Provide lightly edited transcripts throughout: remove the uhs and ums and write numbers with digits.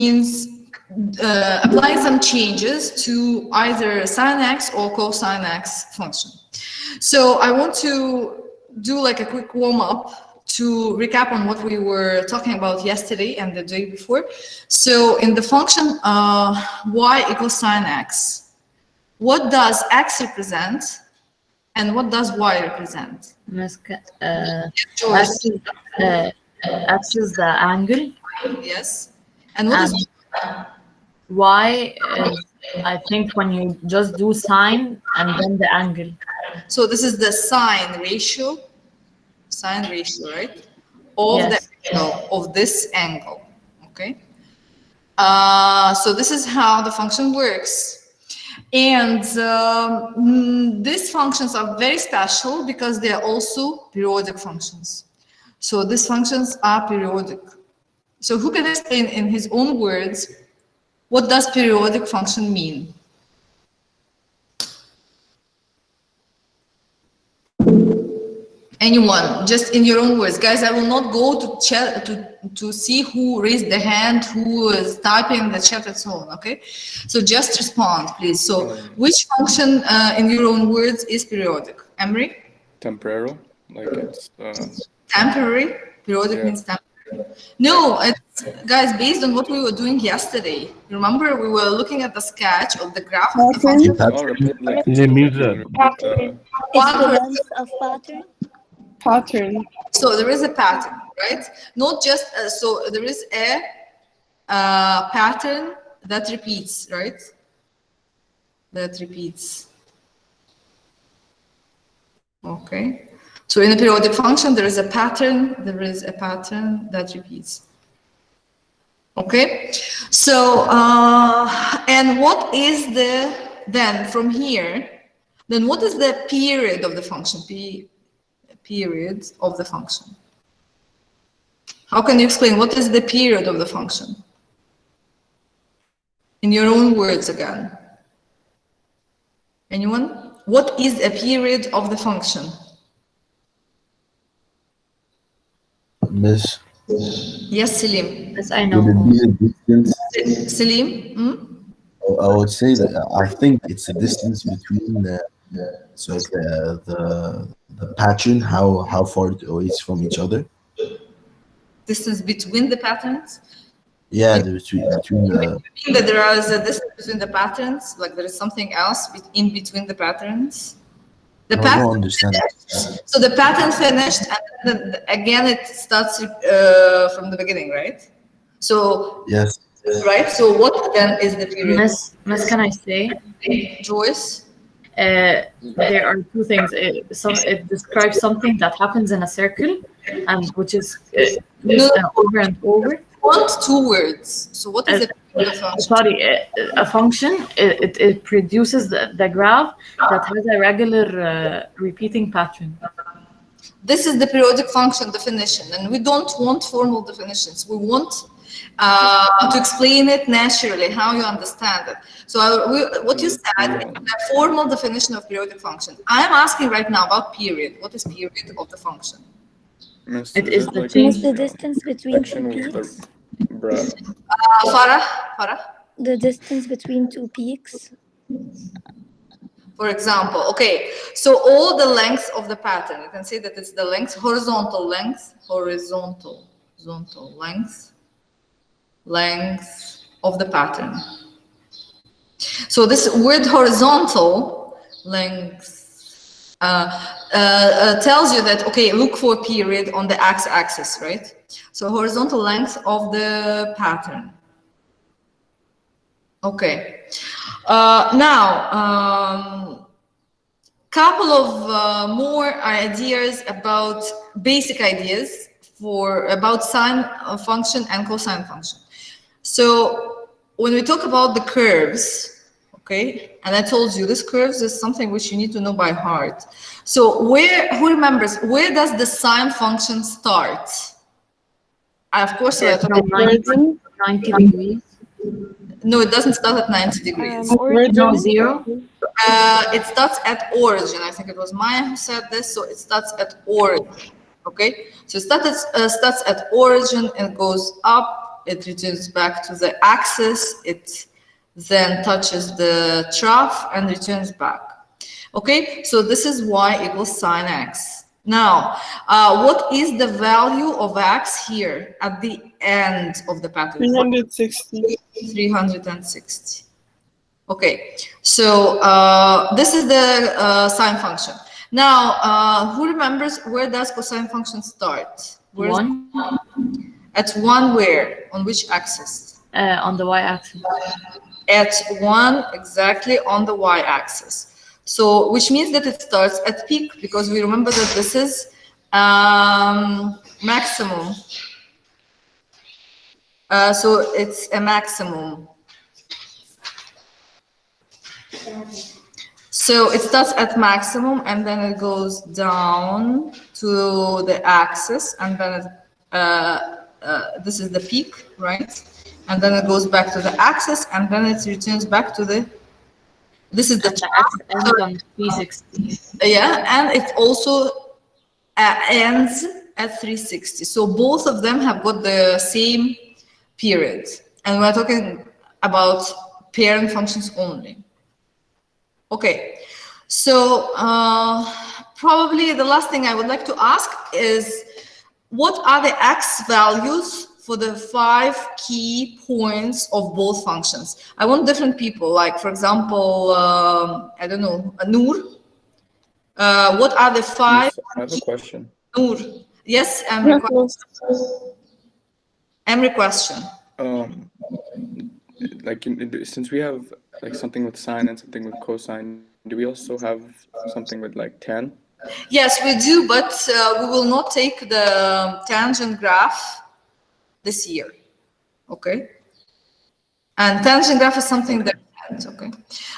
means applying some changes to either sine x or cosine x function. So I want to do like a quick warm-up to recap on what we were talking about yesterday and the day before. So in the function y equals sine x, what does x represent and what does y represent? X is the angle. Yes. And what is y is, I think, when you just do sine and then the angle. So this is the sine ratio, right? Of Yes. the angle, of this angle, okay? So this is how the function works. And these functions are very special because they are also periodic functions. So these functions are periodic. So who can explain in his own words, what does periodic function mean? Anyone, just in your own words. Guys, I will not go to chat to see who raised the hand, who is typing in the chat and so on, okay? So just respond, please. So which function in your own words is periodic? Emery? Temporal, like it's... Temporary? Periodic means temporary. No, it's, guys, based on what we were doing yesterday. Remember, we were looking at the sketch of the graph of the function. Pattern. So there is a pattern, right? Not just, so there is a pattern that repeats, right? That repeats. Okay. So in a periodic function, there is a pattern that repeats. Okay. So, and what is the, then from here, then what is the period of the function? Period of the function. How can you explain what is the period of the function? In your own words again. Anyone? What is a period of the function? Miss? Yes, Selim. Yes, I know. Would it be a distance? Selim? I would say that I think it's a distance between so it's the pattern, how far it is from each other. Distance between the patterns? Yeah, between the... You mean that there is a distance between the patterns? Like there is something else in between the patterns? The I pattern don't understand. So the pattern finished, and then again it starts from the beginning, right? So Yes. Right. So what then is the period? Miss, can I say? Joyce? There are two things. It describes something that happens in a circle, and which is over and over. Want two words. So what is the function? Sorry, a function. It produces the graph that has a regular repeating pattern. This is the periodic function definition, and we don't want formal definitions. We want to explain it naturally, how you understand it. So what you said is a formal definition of periodic function. I am asking right now about period. What is period of the function? It is the change the distance between two peaks. Farah? The distance between two peaks. For example, okay, so all the length of the pattern, you can say that it's the length, horizontal length of the pattern. So this word horizontal length tells you that, okay, look for period on the x-axis, right? So horizontal length of the pattern. Okay. Now, couple of more ideas about basic ideas about sine function and cosine function. So when we talk about the curves, okay, and I told you this curves is something which you need to know by heart. So who remembers, where does the sine function start? Of course, it's 90 degrees. No, it doesn't start at 90 degrees. No, 0. It starts at origin. I think it was Maya who said this. So it starts at origin. Okay. So it starts at origin and goes up it returns back to the axis, it then touches the trough and returns back. Okay, so this is y equals sine x. Now, what is the value of x here at the end of the pattern? 360. 360. Okay, so this is the sine function. Now, who remembers where does cosine function start? Where's 1 at 1 where? On which axis? on the y-axis. At 1 exactly on the y-axis. So, which means that it starts at peak, because we remember that this is maximum. So it's a maximum. So it starts at maximum and then it goes down to the axis, and then this is the peak, right? And then it goes back to the axis, and then it returns back to the. This is the X ends on 360. yeah, and it also ends at 360. So both of them have got the same period, and we're talking about parent functions only. Okay, so probably the last thing I would like to ask is, what are the x values for the 5 key points of both functions? I want different people, like for example, I don't know, Noor. What are the 5? Yes, I have a question. Noor. Yes, Emre question. Like since we have like something with sine and something with cosine, do we also have something with like tan? Yes, we do, but we will not take the tangent graph this year. Okay. And tangent graph is something different. Okay.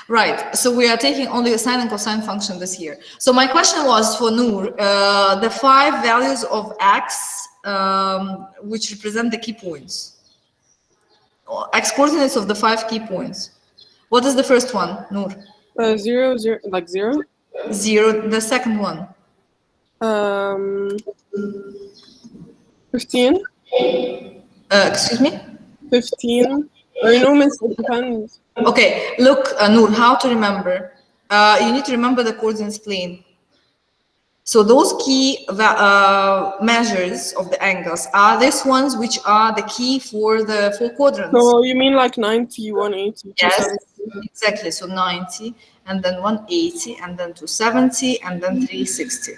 Right. So we are taking only a sine and cosine function this year. So my question was for Noor, the 5 values of x which represent the key points. X coordinates of the 5 key points. What is the first one, Noor? 0, 0, like 0. 0. The second one. 15. Excuse me? 15. Or no, miss, it depends. Okay, look, Noor, how to remember? You need to remember the coordinates plane. So those key measures of the angles are these ones which are the key for the 4 quadrants. So you mean like 90, 180? Yes, 270? exactly. So 90, and then 180, and then 270, and then 360.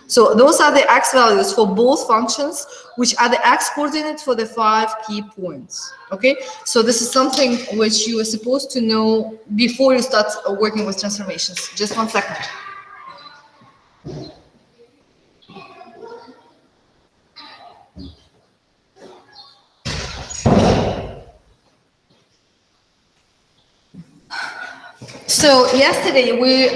So those are the x values for both functions, which are the x coordinates for the 5 key points. Okay, so this is something which you are supposed to know before you start working with transformations. Just 1 second. So yesterday we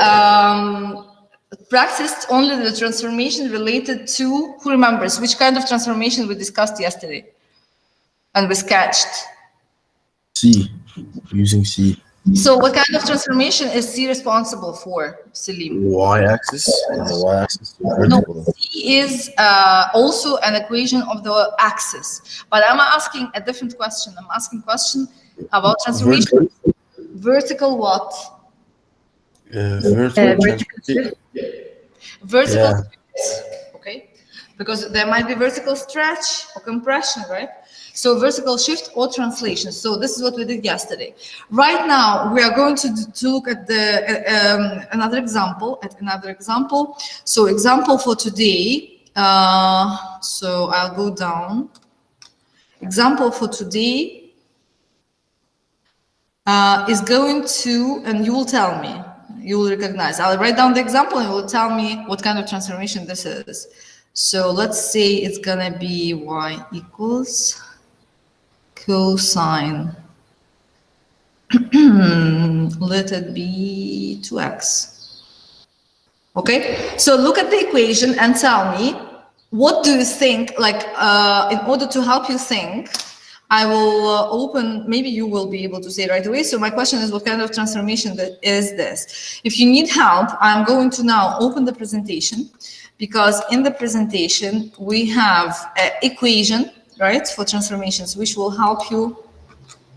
practiced only the transformation related to, who remembers which kind of transformation we discussed yesterday and we sketched? C, using C. So what kind of transformation is C responsible for, Salim? Y-axis, and the y-axis No, vertical. C is also an equation of the axis, but I'm asking a different question. I'm asking a question about transformation. Vertical what? Vertical shift. Vertical Yeah. shift, okay? Because there might be vertical stretch or compression, right? So vertical shift or translation. So this is what we did yesterday. Right now, we are going to look at the another example. So example for today. So I'll go down. Example for today is going to, and you will tell me. You will recognize. I'll write down the example and you will tell me what kind of transformation this is. So let's say it's gonna be y equals cosine. Let it be 2x. Okay, so look at the equation and tell me, what do you think, like in order to help you think, I will open, maybe you will be able to say right away. So my question is, what kind of transformation is this? If you need help, I'm going to now open the presentation, because in the presentation, we have an equation right, for transformations, which will help you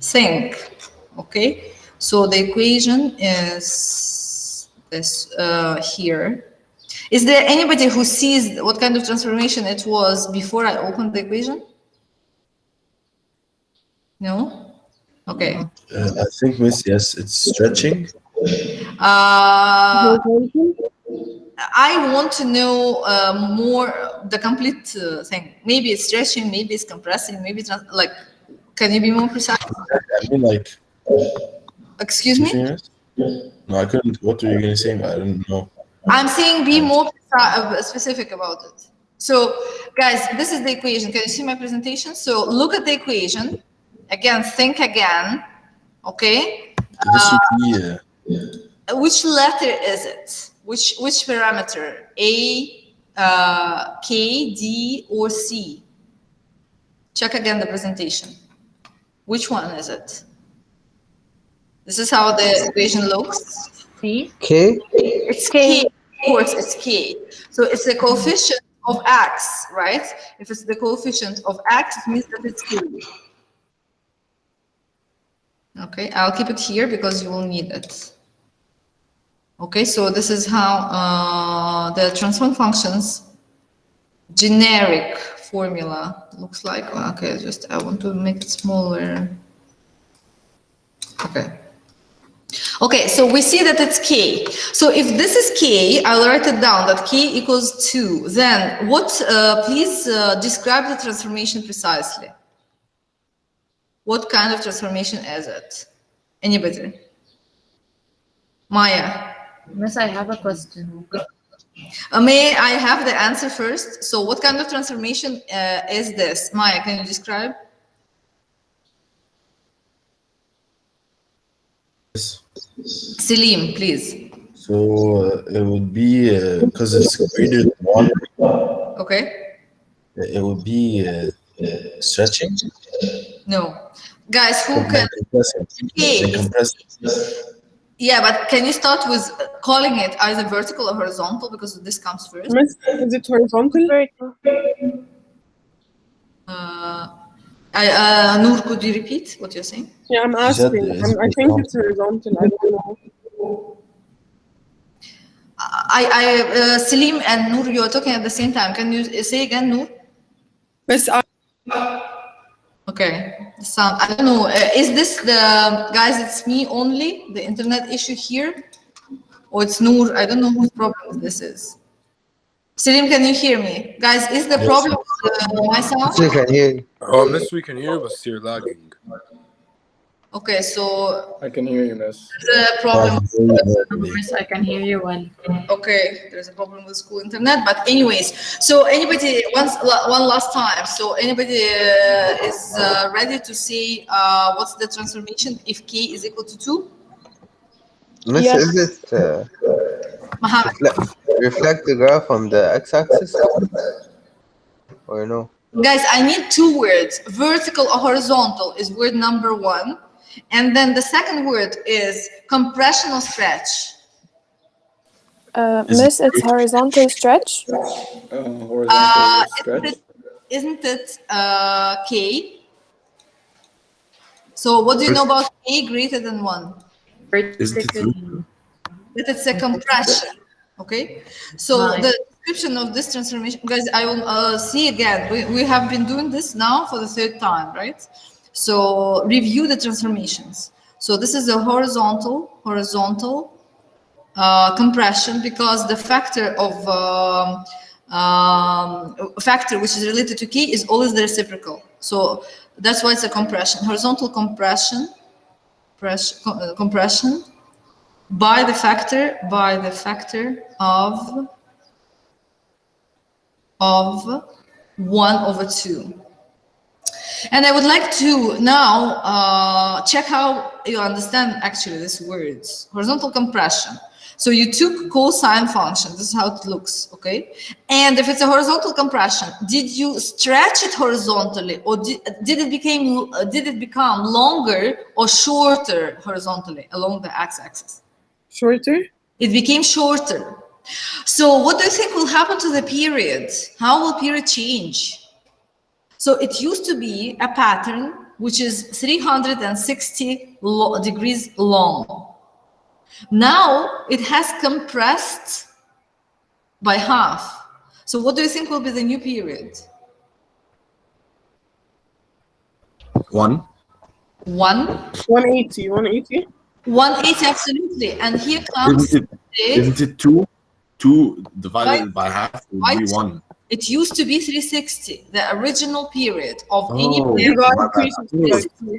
think. Okay, so the equation is this here. Is there anybody who sees what kind of transformation it was before I opened the equation? No? Okay. I think, Miss, yes, it's stretching. I want to know more the complete thing. Maybe it's stretching, maybe it's compressing, maybe it's like, can you be more precise? I mean, like, Excuse excuse me, me? Miss? No, I couldn't. What were you going to say? I don't know. I'm saying be more specific about it. So, guys, this is the equation. Can you see my presentation? So, look at the equation. Again, think again. Okay? This would be Which letter is it? Which parameter? A, K, D, or C? Check again the presentation. Which one is it? This is how the equation looks. C. K. It's K. Of course, it's K. So it's the coefficient of X, right? If it's the coefficient of X, it means that it's K. Okay, I'll keep it here because you will need it. Okay, so this is how the transform functions generic formula looks like. Okay, just I want to make it smaller. Okay. Okay, so we see that it's K. So if this is K, I'll write it down that K equals 2. Then what, please describe the transformation precisely. What kind of transformation is it? Anybody? Maya? Miss, I have a question. May I have the answer first? So what kind of transformation is this? Maya, can you describe? Selim, please. so it would be because it's greater than 1. Okay. It would be stretching. No. Guys, who can? Compressing. K. Compressing. Yeah, but can you start with calling it either vertical or horizontal because this comes first? Miss, is it horizontal? Noor, could you repeat what you're saying? Yeah, I'm She said asking. it's I think it's horizontal. I don't know. Selim and Noor, you are talking at the same time. Can you say again, Noor? Miss, Okay, the sound. I don't know. Is this the guys? It's me only. The internet issue here, or it's Noor? I don't know whose problem this is. Selim, can you hear me, guys? Is the problem my sound? We can hear you. Miss, we can hear, but you're lagging. Okay, so I can hear you, Miss. the problem. Miss, I can hear you well. Okay, there's a problem with school internet, but anyways, so anybody one last time. So anybody is ready to say what's the transformation if k is equal to 2? Miss, Yes. is it Mohammed. reflect the graph on the x-axis or no? Guys, I need 2 words. Vertical or horizontal is word number 1. And then the second word is compression or stretch. Miss, it's horizontal stretch. Horizontal stretch. Isn't it K? So what do you know about K greater than 1? Vertical. That it's a compression. Okay. So Nice. the description of this transformation, guys, I will see again. We have been doing this now for the 3rd time, right? So review the transformations. So this is a horizontal compression because the factor of factor which is related to K is always the reciprocal. So that's why it's a compression. Horizontal compression, compression by the factor of 1/2. And I would like to now check how you understand actually these words. Horizontal compression. So you took cosine function. This is how it looks, okay? And if it's a horizontal compression, did you stretch it horizontally, or did it become longer or shorter horizontally along the x-axis? Shorter? It became shorter. So what do you think will happen to the period? How will period change? So it used to be a pattern which is 360 degrees long. Now it has compressed by half. So what do you think will be the new period? 1. 180. 180, absolutely. And here comes Isn't it 2? 2 divided by half would be 1. It used to be 360, the original period of any Oh, period. my bad.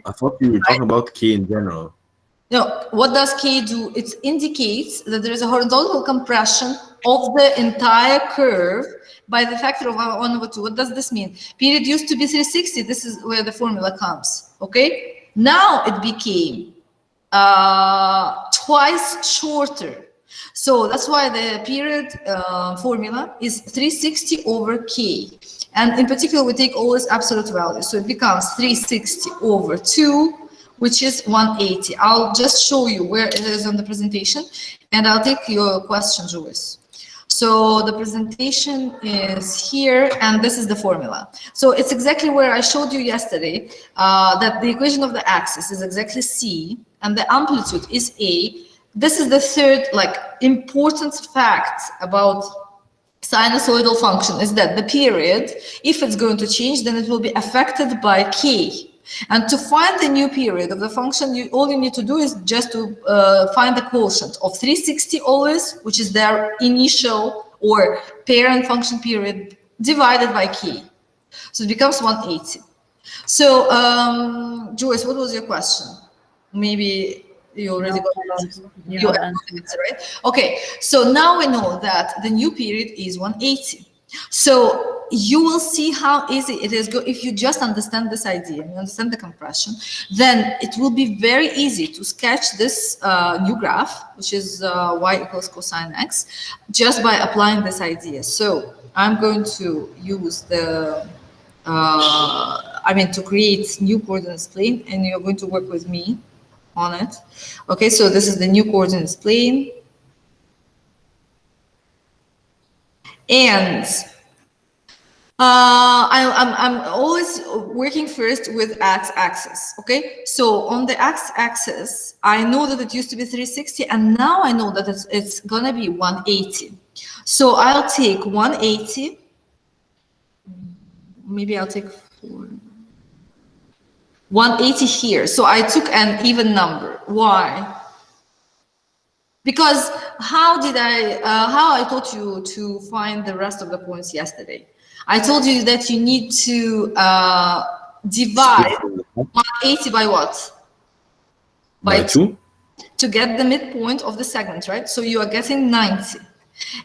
I thought you were talking about K in general. No, what does K do? It indicates that there is a horizontal compression of the entire curve by the factor of 1/2. What does this mean? Period used to be 360. This is where the formula comes, okay? Now it became twice shorter. So that's why the period formula is 360 over K. And in particular, we take always absolute values. So it becomes 360 over 2, which is 180. I'll just show you where it is on the presentation, and I'll take your question, Joyce. So the presentation is here, and this is the formula. So it's exactly where I showed you yesterday, that the equation of the axis is exactly C, and the amplitude is A. This is the third, important fact about sinusoidal function, is that the period, if it's going to change, then it will be affected by K. And to find the new period of the function, all you need to do is just to find the quotient of 360 always, which is their initial or parent function period, divided by K. So it becomes 180. So, Joyce, what was your question? Maybe you already got your answer, right? Okay, so now we know that the new period is 180. So you will see how easy it is. If you just understand this idea, you understand the compression, then it will be very easy to sketch this new graph, which is y equals cosine x, just by applying this idea. So I'm going to use the, to create new coordinates plane, and you're going to work with me on it. Okay, so this is the new coordinates plane. And I'm always working first with x-axis, okay? So on the x-axis, I know that it used to be 360, and now I know that it's gonna be 180. So I'll take 180, maybe I'll take 180 here. So I took an even number. Why? Because how I taught you to find the rest of the points yesterday? I told you that you need to divide 180 by what? By 2? To get the midpoint of the segment, right? So you are getting 90.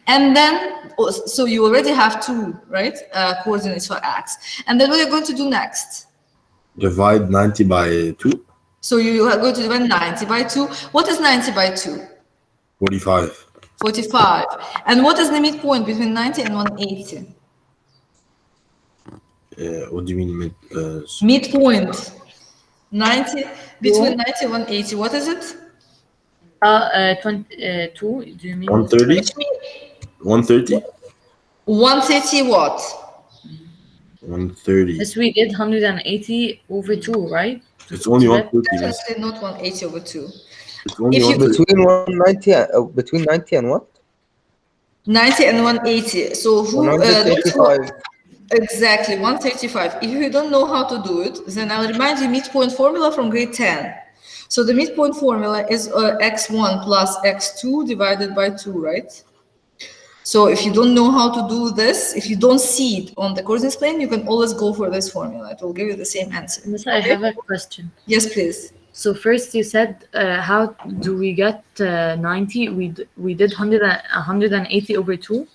And then, so you already have 2, right? Coordinates for x. And then what are you going to do next? Divide 90 by 2? So you are going to divide 90 by 2. What is 90 by 2? 45. 45. And what is the midpoint between 90 and 180? What do you mean midpoint? 90, between 90 and 180. What is it? 22. Do you mean 130? 130? 130 what? 130. Yes, we did 180 over 2, right? It's only 130. Definitely not 180 over 2. It's only between 190 between 90 and what? 90 and 180. So who? 135. Exactly, 135. If you don't know how to do it, then I'll remind you midpoint formula from grade 10. So the midpoint formula is x1 plus x2 divided by 2, right? So if you don't know how to do this, if you don't see it on the coordinates plane, you can always go for this formula. It will give you the same answer. Yes, I have a question. Yes, please. So first you said, how do we get 90? We did 180 over 2?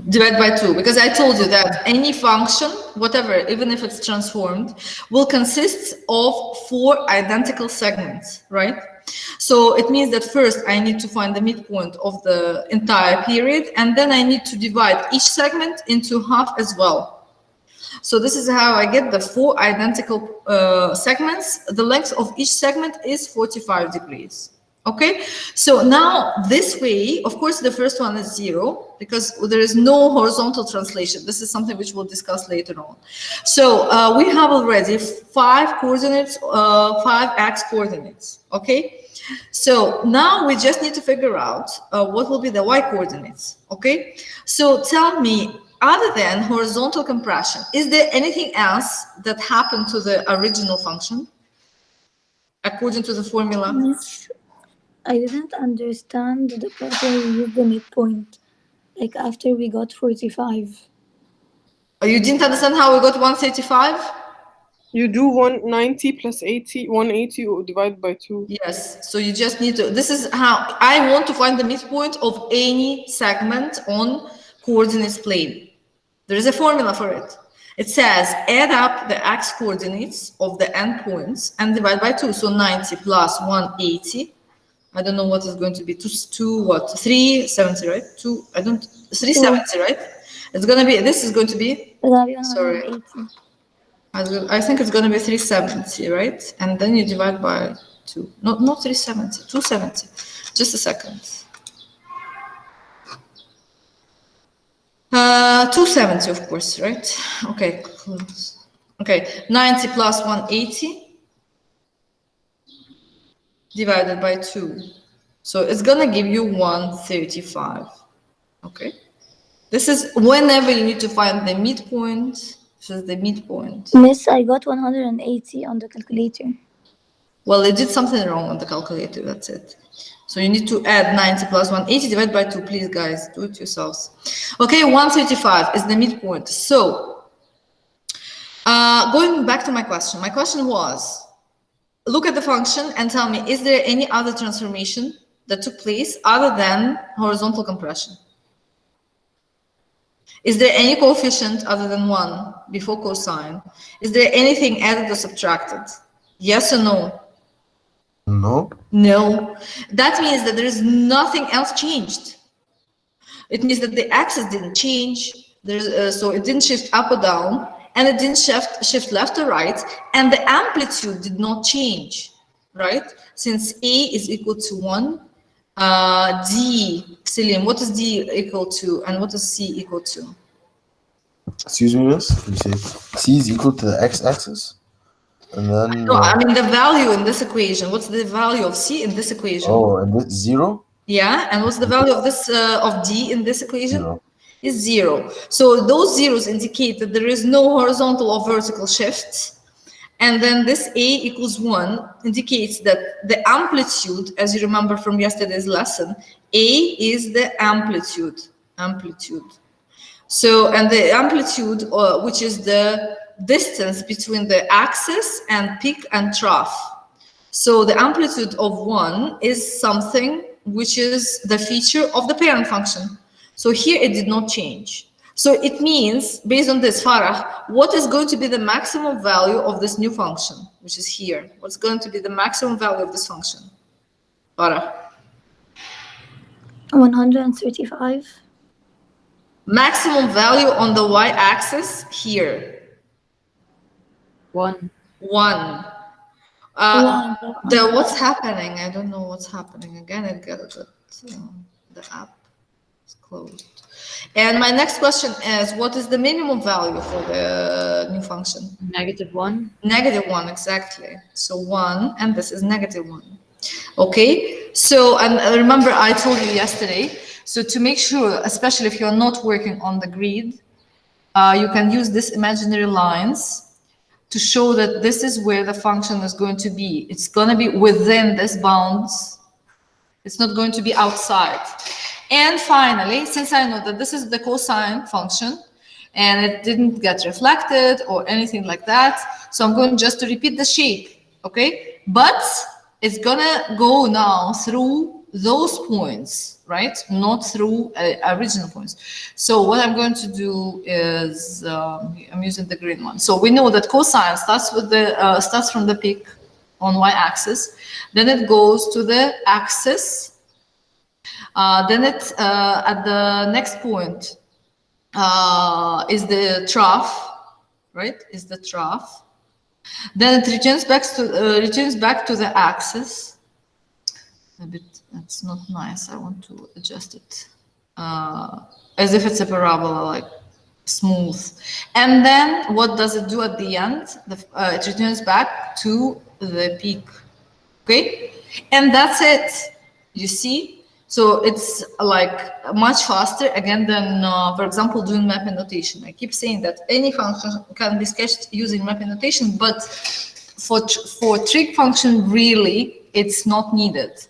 Divide by 2, because I told you that any function, whatever, even if it's transformed, will consist of 4 identical segments, right? So it means that first I need to find the midpoint of the entire period, and then I need to divide each segment into half as well. So this is how I get the 4 identical segments. The length of each segment is 45 degrees. Okay, so now this way, of course, the first one is 0 because there is no horizontal translation. This is something which we'll discuss later on. So we have already 5 coordinates, 5x coordinates. Okay, so now we just need to figure out what will be the y coordinates. Okay, so tell me, other than horizontal compression, is there anything else that happened to the original function according to the formula? Miss, I didn't understand the part where we used the midpoint. Like after we got 45. You didn't understand how we got 135? You do 190 plus 80, 180 or divide by 2. Yes, so you just need to, this is how I want to find the midpoint of any segment on coordinates plane. There is a formula for it. It says add up the x coordinates of the endpoints and divide by 2. So 90 plus 180. I don't know what is going to be 370, right? 370, right? It's gonna be, this is going to be, sorry. 180. I think it's going to be 370, right? And then you divide by 2. No, not 370, 270. Just a second. 270, of course, right? Okay, close. Okay, 90 plus 180 divided by 2. So it's going to give you 135. Okay. This is whenever you need to find the midpoint. This is the midpoint. Miss, I got 180 on the calculator. Well, it did something wrong on the calculator, that's it. So you need to add 90 plus 180 divided by 2. Please, guys, do it yourselves. Okay, 135 is the midpoint. So, going back to my question. My question was, look at the function and tell me, is there any other transformation that took place other than horizontal compression? Is there any coefficient other than 1 before cosine? Is there anything added or subtracted? Yes or no? No. No. That means that there is nothing else changed. It means that the axis didn't change. So it didn't shift up or down, and it didn't shift left or right, and the amplitude did not change, right? Since A is equal to 1, D, Celine, what is D equal to, and what is C equal to? Excuse me, miss. You say C is equal to the x-axis, and then. No, I mean the value in this equation. What's the value of C in this equation? Oh, and this 0. Yeah, and what's the value of this of D in this equation? 0. Is 0. So those zeros indicate that there is no horizontal or vertical shift. And then this A equals 1 indicates that the amplitude, as you remember from yesterday's lesson, A is the amplitude. So, and the amplitude, which is the distance between the axis and peak and trough. So the amplitude of 1 is something which is the feature of the parent function. So here it did not change. So it means, based on this, Farah, what is going to be the maximum value of this new function, which is here? What's going to be the maximum value of this function? Farah? 135. Maximum value on the y-axis here. 1. 1. What's happening? I don't know what's happening. Again, the app is closed. And my next question is, what is the minimum value for the new function? -1. -1, exactly. So 1, and this is -1. Okay, so, and remember I told you yesterday, so to make sure, especially if you're not working on the grid, you can use these imaginary lines to show that this is where the function is going to be. It's going to be within this bounds. It's not going to be outside. And finally, since I know that this is the cosine function and it didn't get reflected or anything like that, so I'm going just to repeat the shape, okay? But it's gonna go now through those points, right? Not through original points. So what I'm going to do is, I'm using the green one. So we know that cosine starts with the starts from the peak on y-axis, then it goes to the axis. Then it at the next point is the trough, right? Is the trough. Then it returns back to the axis, a bit, it's not nice. I want to adjust it. As if it's a parabola, like smooth. And then what does it do at the end? It returns back to the peak. Okay? And that's it. You see? So it's like much faster again than, for example, doing mapping notation. I keep saying that any function can be sketched using mapping notation, but for trig function, really, it's not needed.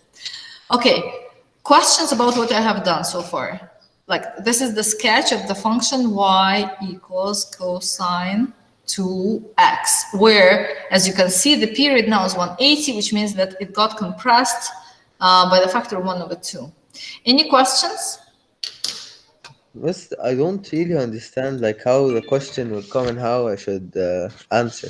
Okay, questions about what I have done so far. Like this is the sketch of the function y equals cosine 2x, where, as you can see, the period now is 180, which means that it got compressed by the factor 1/2. Any questions? Miss, I don't really understand like how the question would come and how I should answer.